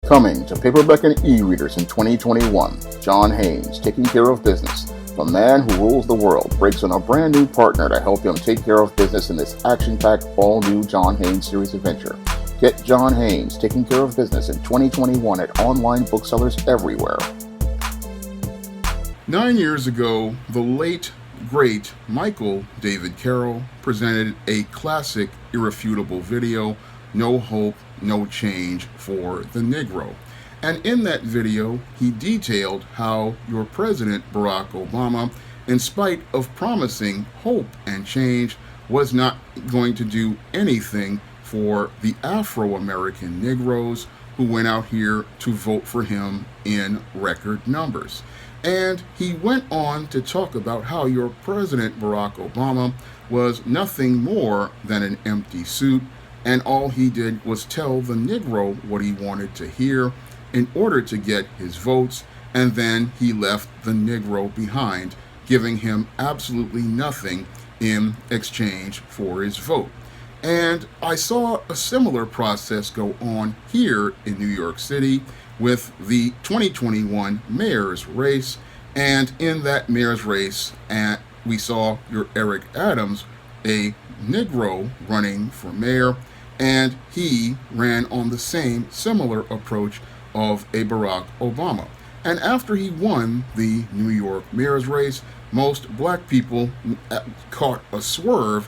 Coming to paperback and e-readers in 2021, John Haynes, Taking Care of Business. The man who rules the world breaks on a brand new partner to help him take care of business in this action-packed, all-new John Haynes series adventure. Get John Haynes, Taking Care of Business in 2021 at online booksellers everywhere. 9 years ago, the late, great Michael David Carroll presented a classic, irrefutable video, No Hope, No Change for the Negro. And in that video, he detailed how your President, Barack Obama, in spite of promising hope and change, was not going to do anything for the Afro-American Negroes who went out here to vote for him in record numbers. And he went on to talk about how your President, Barack Obama, was nothing more than an empty suit, and all he did was tell the Negro what he wanted to hear in order to get his votes, and then he left the Negro behind, giving him absolutely nothing in exchange for his vote. And I saw a similar process go on here in New York City with the 2021 mayor's race. And in that mayor's race, we saw your Eric Adams, a Negro, running for mayor, and he ran on the same similar approach of a Barack Obama. And after he won the New York mayor's race, most black people caught a swerve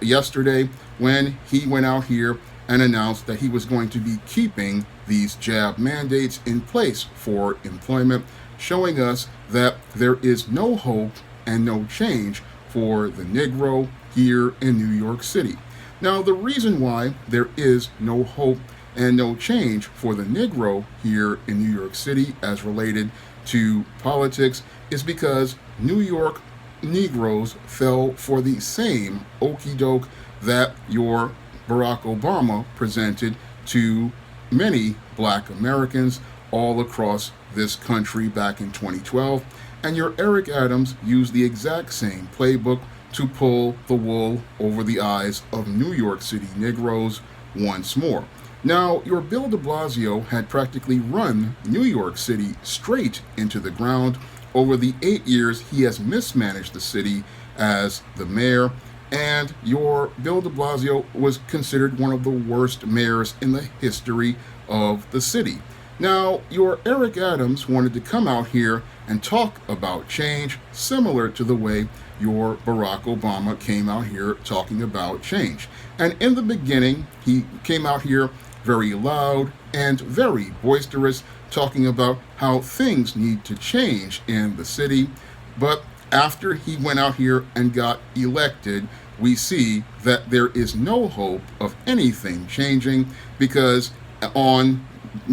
yesterday when he went out here and announced that he was going to be keeping these jab mandates in place for employment, showing us that there is no hope and no change for the Negro here in New York City. Now, the reason why there is no hope and no change for the Negro here in New York City as related to politics is because New York Negroes fell for the same okie doke that your Barack Obama presented to many black Americans all across this country back in 2012. And your Eric Adams used the exact same playbook to pull the wool over the eyes of New York City Negroes once more. Now, your Bill de Blasio had practically run New York City straight into the ground. Over the 8 years he has mismanaged the city as the mayor, and your Bill de Blasio was considered one of the worst mayors in the history of the city. Now, your Eric Adams wanted to come out here and talk about change, similar to the way your Barack Obama came out here talking about change. And in the beginning, he came out here very loud and very boisterous, talking about how things need to change in the city. But after he went out here and got elected, we see that there is no hope of anything changing, because on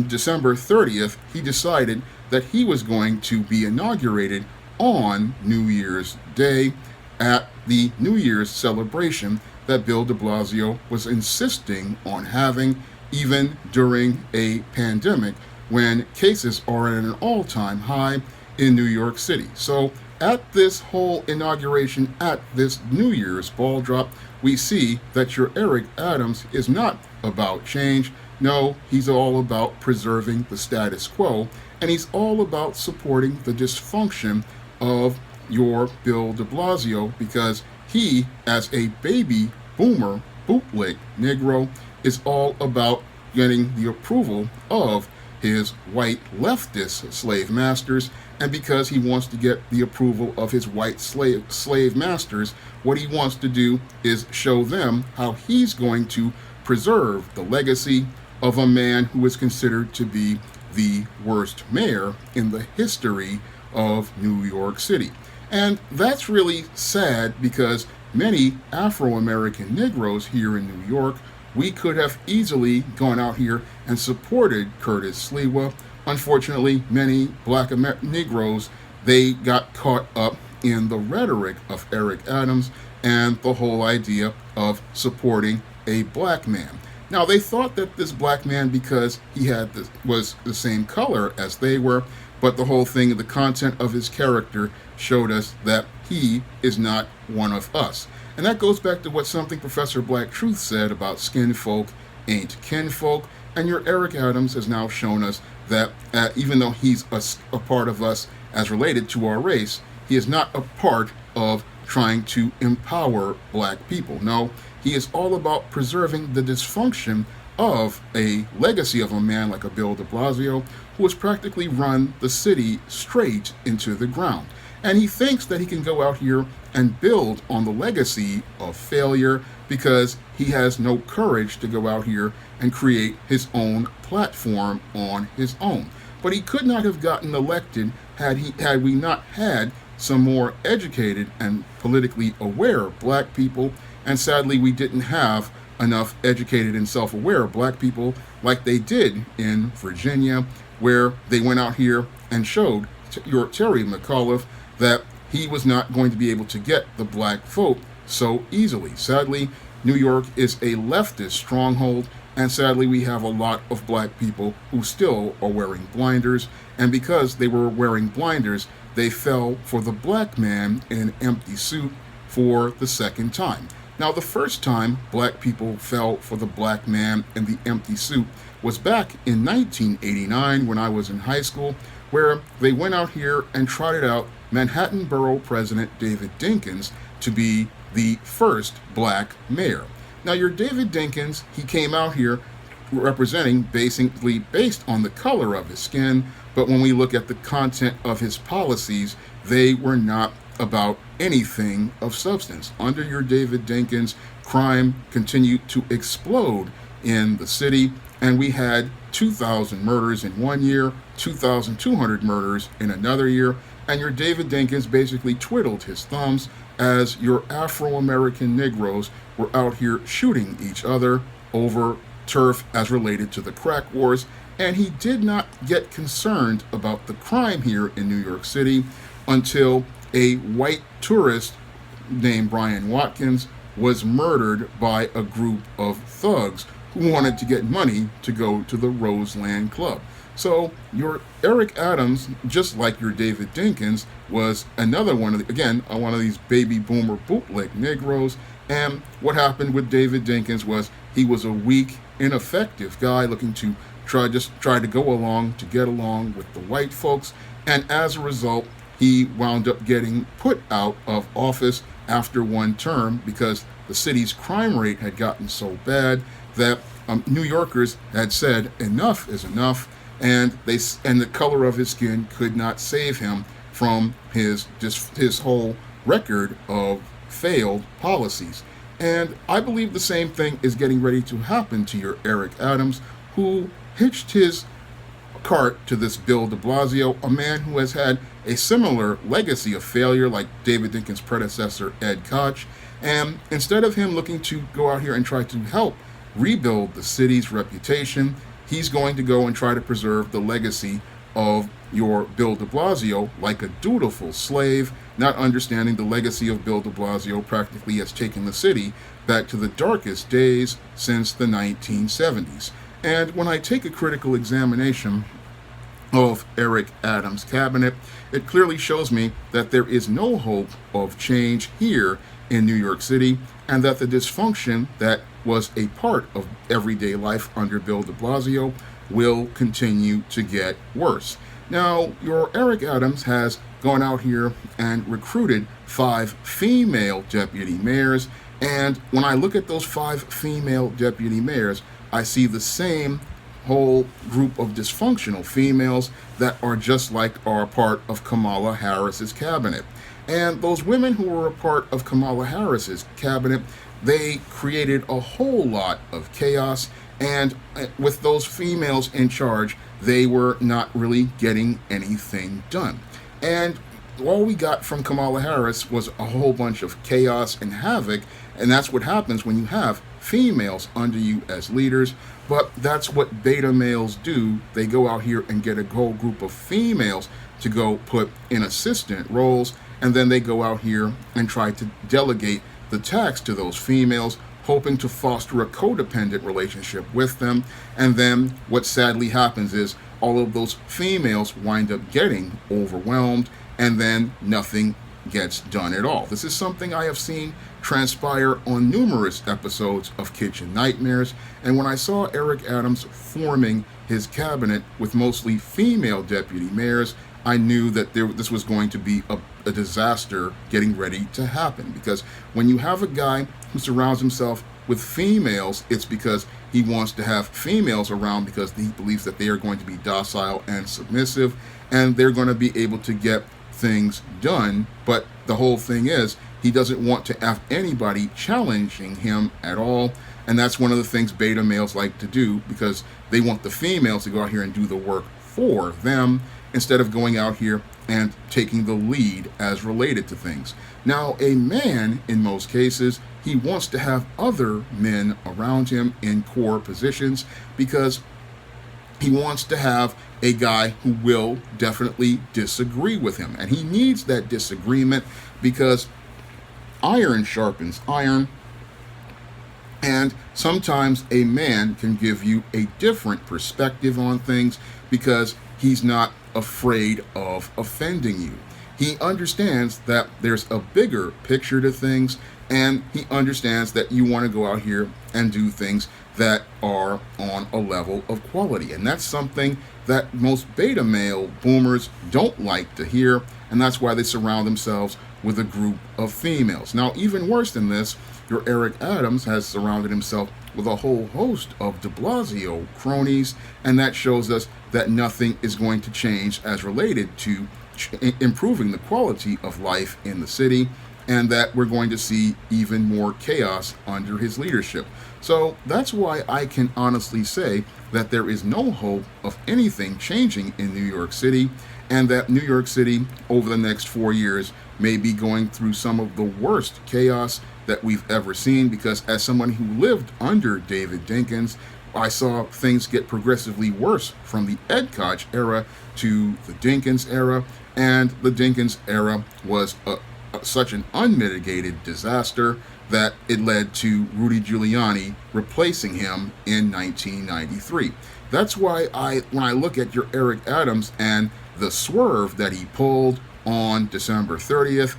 December 30th, he decided that he was going to be inaugurated on New Year's Day at the New Year's celebration that Bill de Blasio was insisting on having, even during a pandemic when cases are at an all-time high in New York City. So at this whole inauguration, at this New Year's ball drop, we see that your Eric Adams is not about change. No, he's all about preserving the status quo, and he's all about supporting the dysfunction of your Bill de Blasio, because he, as a baby boomer bootleg Negro, is all about getting the approval of his white leftist slave masters. And because he wants to get the approval of his white slave masters, what he wants to do is show them how he's going to preserve the legacy of a man who is considered to be the worst mayor in the history of New York City. And that's really sad, because many Afro-American Negroes here in New York, we could have easily gone out here and supported Curtis Sliwa. Unfortunately, many black Negroes, they got caught up in the rhetoric of Eric Adams and the whole idea of supporting a black man. Now, they thought that this black man, because he was the same color as they were, but the whole thing, the content of his character showed us that he is not one of us. And that goes back to what something Professor Black Truth said about skin folk ain't kinfolk. And your Eric Adams has now shown us that even though he's a part of us as related to our race, he is not a part of trying to empower black people. No, he is all about preserving the dysfunction of a legacy of a man like a Bill de Blasio, who has practically run the city straight into the ground. And he thinks that he can go out here and build on the legacy of failure because he has no courage to go out here and create his own platform on his own. But he could not have gotten elected had we not had some more educated and politically aware black people. And sadly, we didn't have enough educated and self-aware black people like they did in Virginia, where they went out here and showed your Terry McAuliffe that he was not going to be able to get the black vote so easily. Sadly, New York is a leftist stronghold, and sadly we have a lot of black people who still are wearing blinders, and because they were wearing blinders, they fell for the black man in an empty suit for the second time. Now, the first time black people fell for the black man in the empty suit was back in 1989 when I was in high school, where they went out here and trotted out Manhattan Borough President David Dinkins to be the first black mayor. Now, your David Dinkins, he came out here representing basically based on the color of his skin, but when we look at the content of his policies, they were not about anything of substance. Under your David Dinkins, crime continued to explode in the city, and we had 2,000 murders in one year, 2,200 murders in another year, and your David Dinkins basically twiddled his thumbs as your Afro-American Negroes were out here shooting each other over turf as related to the crack wars, and he did not get concerned about the crime here in New York City until a white tourist named Brian Watkins was murdered by a group of thugs who wanted to get money to go to the Roseland Club. So your Eric Adams, just like your David Dinkins, was another one of one of these baby boomer bootleg Negroes. And what happened with David Dinkins was he was a weak, ineffective guy looking to try to go along to get along with the white folks, and as a result, he wound up getting put out of office after one term because the city's crime rate had gotten so bad that New Yorkers had said enough is enough, and the color of his skin could not save him from his whole record of failed policies. And I believe the same thing is getting ready to happen to your Eric Adams, who hitched his cart to this Bill de Blasio, a man who has had a similar legacy of failure like David Dinkins' predecessor, Ed Koch. And instead of him looking to go out here and try to help rebuild the city's reputation, he's going to go and try to preserve the legacy of your Bill de Blasio like a dutiful slave, not understanding the legacy of Bill de Blasio practically has taken the city back to the darkest days since the 1970s. And when I take a critical examination of Eric Adams' cabinet, it clearly shows me that there is no hope of change here in New York City, and that the dysfunction that was a part of everyday life under Bill de Blasio will continue to get worse. Now, your Eric Adams has gone out here and recruited 5 female deputy mayors, and when I look at those 5 female deputy mayors, I see the same whole group of dysfunctional females that are just like are a part of Kamala Harris's cabinet. And those women who were a part of Kamala Harris's cabinet, they created a whole lot of chaos, and with those females in charge, they were not really getting anything done. And all we got from Kamala Harris was a whole bunch of chaos and havoc, and that's what happens when you have females under you as leaders. But that's what beta males do. They go out here and get a whole group of females to go put in assistant roles, and then they go out here and try to delegate the task to those females, hoping to foster a codependent relationship with them. And then what sadly happens is all of those females wind up getting overwhelmed, and then nothing gets done at all. This is something I have seen transpire on numerous episodes of Kitchen Nightmares, and when I saw Eric Adams forming his cabinet with mostly female deputy mayors, I knew that this was going to be a disaster getting ready to happen. Because when you have a guy who surrounds himself with females, it's because he wants to have females around because he believes that they are going to be docile and submissive, and they're going to be able to get things done. But the whole thing is, he doesn't want to have anybody challenging him at all. And that's one of the things beta males like to do, because they want the females to go out here and do the work for them instead of going out here and taking the lead as related to things. Now, a man, in most cases, he wants to have other men around him in core positions because he wants to have a guy who will definitely disagree with him. And he needs that disagreement because iron sharpens iron. And sometimes a man can give you a different perspective on things because he's not afraid of offending you. He understands that there's a bigger picture to things, and he understands that you want to go out here and do things that are on a level of quality. And that's something that most beta male boomers don't like to hear, and that's why they surround themselves with a group of females. Now, even worse than this, your Eric Adams has surrounded himself with a whole host of de Blasio cronies, and that shows us that nothing is going to change as related to improving the quality of life in the city, and that we're going to see even more chaos under his leadership. So that's why I can honestly say that there is no hope of anything changing in New York City, and that New York City over the next 4 years may be going through some of the worst chaos that we've ever seen, because as someone who lived under David Dinkins, I saw things get progressively worse from the Ed Koch era to the Dinkins era, and the Dinkins era was such an unmitigated disaster that it led to Rudy Giuliani replacing him in 1993. That's why when I look at your Eric Adams and the swerve that he pulled on December 30th,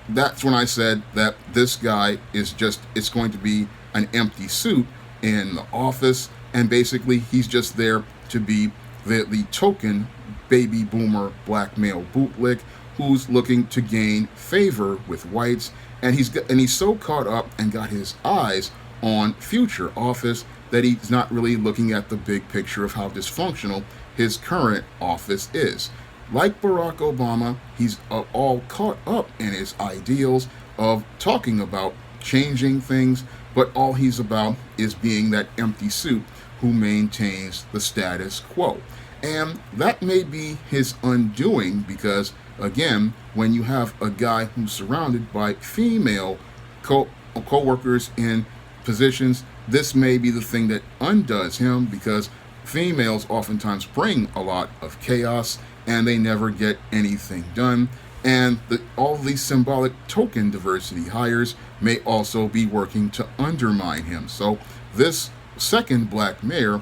that's when I said that this guy is it's going to be an empty suit in the office, and basically he's just there to be the token baby boomer black male bootlick who's looking to gain favor with whites, and he's so caught up and got his eyes on future office that he's not really looking at the big picture of how dysfunctional his current office is. Like Barack Obama, he's all caught up in his ideals of talking about changing things, but all he's about is being that empty suit who maintains the status quo. And that may be his undoing, because again, when you have a guy who's surrounded by female co-workers in positions, this may be the thing that undoes him, because females oftentimes bring a lot of chaos and they never get anything done. And all these symbolic token diversity hires may also be working to undermine him. So this second black mayor,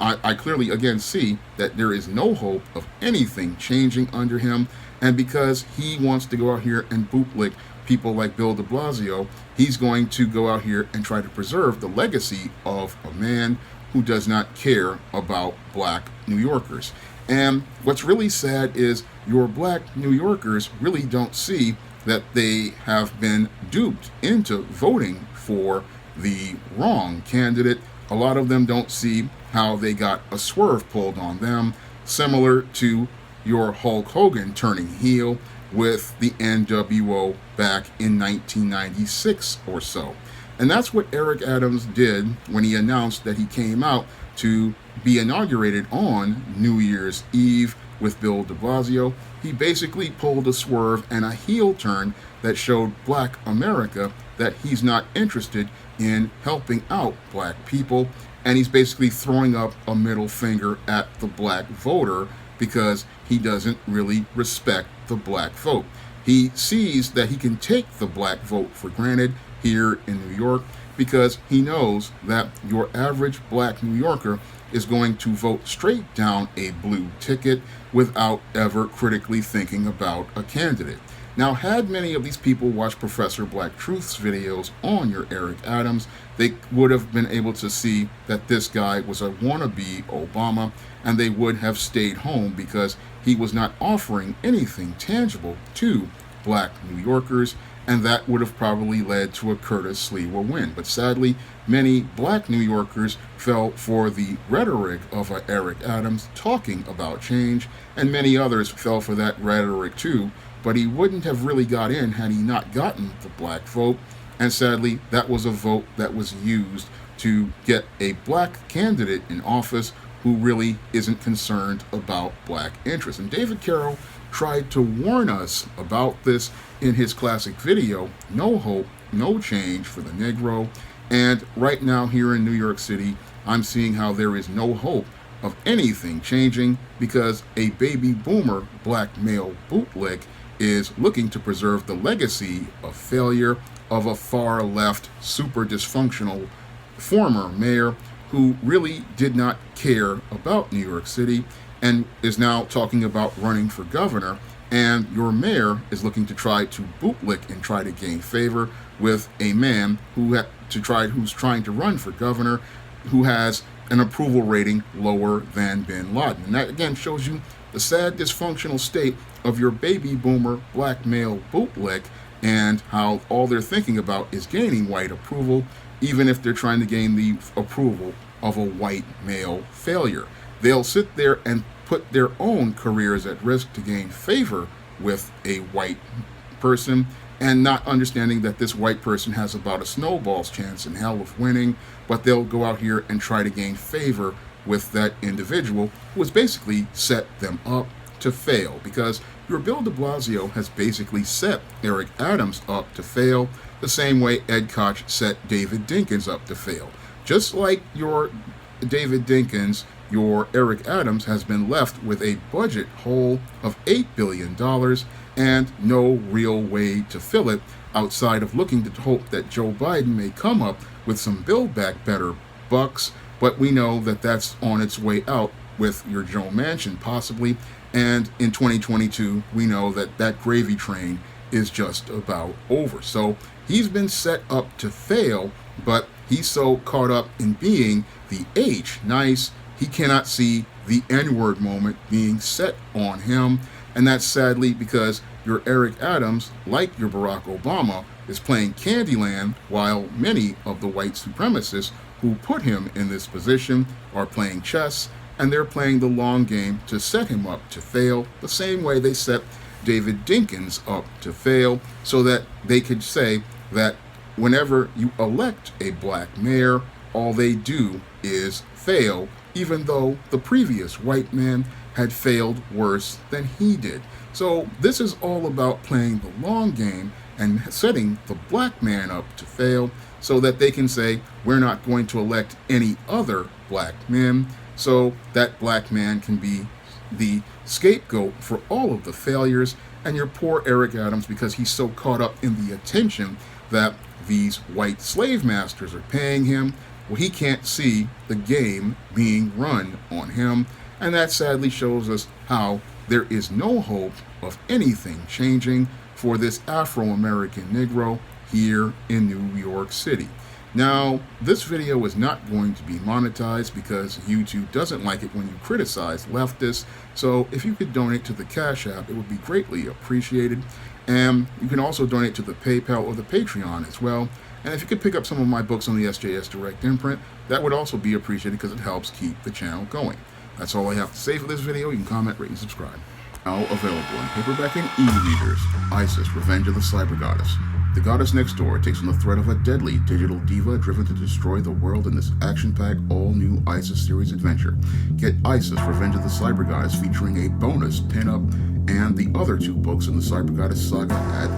I clearly again see that there is no hope of anything changing under him. And because he wants to go out here and bootlick people like Bill de Blasio, he's going to go out here and try to preserve the legacy of a man who does not care about black New Yorkers. And what's really sad is your black New Yorkers really don't see that they have been duped into voting for the wrong candidate. A lot of them don't see how they got a swerve pulled on them, similar to your Hulk Hogan turning heel with the NWO back in 1996 or so. And that's what Eric Adams did when he announced that he came out to be inaugurated on New Year's Eve with Bill de Blasio. He basically pulled a swerve and a heel turn that showed black America that he's not interested in helping out black people, and he's basically throwing up a middle finger at the black voter because he doesn't really respect the black vote. He sees that he can take the black vote for granted here in New York because he knows that your average black New Yorker is going to vote straight down a blue ticket without ever critically thinking about a candidate. Now, had many of these people watched Professor Black Truth's videos on your Eric Adams, they would have been able to see that this guy was a wannabe Obama, and they would have stayed home because he was not offering anything tangible to black New Yorkers, and that would have probably led to a Curtis Sliwa win. But sadly, many black New Yorkers fell for the rhetoric of Eric Adams talking about change, and many others fell for that rhetoric too, but he wouldn't have really got in had he not gotten the black vote, and sadly, that was a vote that was used to get a black candidate in office who really isn't concerned about black interests. And David Carroll tried to warn us about this in his classic video, No Hope, No Change for the Negro. And right now here in New York City, I'm seeing how there is no hope of anything changing because a baby boomer black male bootlick is looking to preserve the legacy of failure of a far left, super dysfunctional former mayor who really did not care about New York City and is now talking about running for governor. And your mayor is looking to try to bootlick and try to gain favor with a man who's trying to run for governor, who has an approval rating lower than Bin Laden. And that again shows you the sad dysfunctional state of your baby boomer black male bootlick, and how all they're thinking about is gaining white approval, even if they're trying to gain the approval of a white male failure. They'll sit there and put their own careers at risk to gain favor with a white person, and not understanding that this white person has about a snowball's chance in hell of winning, but they'll go out here and try to gain favor with that individual who has basically set them up to fail, because your Bill de Blasio has basically set Eric Adams up to fail the same way Ed Koch set David Dinkins up to fail. Just like your David Dinkins, your Eric Adams has been left with a budget hole of $8 billion and no real way to fill it outside of looking to hope that Joe Biden may come up with some Build Back Better bucks, but we know that that's on its way out with your Joe Manchin possibly, and in 2022 we know that that gravy train is just about over. So he's been set up to fail, but he's so caught up in being the H, nice, he cannot see the N-word moment being set on him. And that's sadly because your Eric Adams, like your Barack Obama, is playing Candyland, while many of the white supremacists who put him in this position are playing chess, and they're playing the long game to set him up to fail, the same way they set David Dinkins up to fail, so that they could say that whenever you elect a black mayor, all they do is fail, even though the previous white man had failed worse than he did. So this is all about playing the long game and setting the black man up to fail, so that they can say, we're not going to elect any other black men, so that black man can be the scapegoat for all of the failures. And your poor Eric Adams, because he's so caught up in the attention that these white slave masters are paying him, well, he can't see the game being run on him. And that sadly shows us how there is no hope of anything changing for this Afro-American Negro here in New York City. Now, this video is not going to be monetized because YouTube doesn't like it when you criticize leftists, so if you could donate to the Cash App, it would be greatly appreciated. And you can also donate to the PayPal or the Patreon as well. And if you could pick up some of my books on the SJS Direct Imprint, that would also be appreciated because it helps keep the channel going. That's all I have to say for this video. You can comment, rate, and subscribe. Now available in paperback and e-readers, ISIS, Revenge of the Cyber Goddess. The goddess next door takes on the threat of a deadly digital diva driven to destroy the world in this action-packed, all-new ISIS series adventure. Get ISIS, Revenge of the Cyber Goddess featuring a bonus pin-up and the other 2 books in the Cyber Goddess saga at